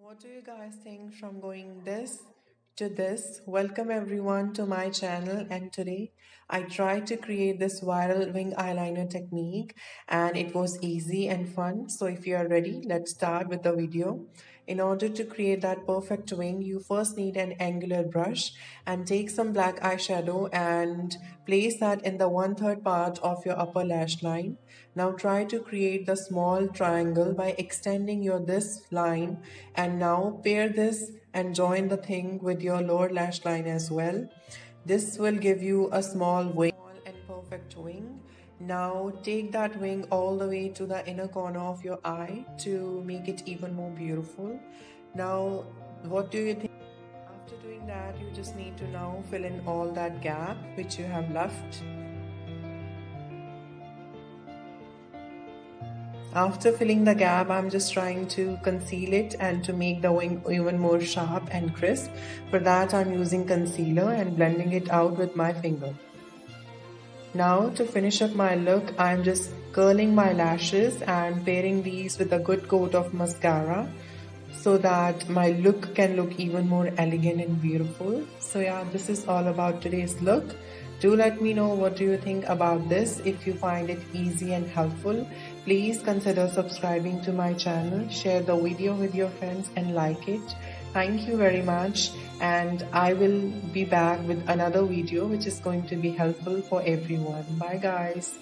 What do you guys think from going this to this? Welcome everyone to my channel, and today I tried to create this viral wing eyeliner technique and it was easy and fun. So if you are ready, let's start with the video. In order to create that perfect wing, you first need an angular brush and take some black eyeshadow and place that in the 1/3 part of your upper lash line. Now try to create the small triangle by extending your this line, and now pair this and join the thing with your lower lash line as well. This will give you a small wing, small and perfect wing. Now take that wing all the way to the inner corner of your eye to make it even more beautiful. Now what do you think? After doing that, you just need to now fill in all that gap which you have left. After filling the gap, I'm just trying to conceal it and to make the wing even more sharp and crisp. For that, I'm using concealer and blending it out with my finger. Now to finish up my look, I'm just curling my lashes and pairing these with a good coat of mascara so that my look can look even more elegant and beautiful. So yeah, this is all about today's look. Do let me know what do you think about this. If you find it easy and helpful, please consider subscribing to my channel, share the video with your friends and like it. Thank you very much, and I will be back with another video which is going to be helpful for everyone. Bye guys.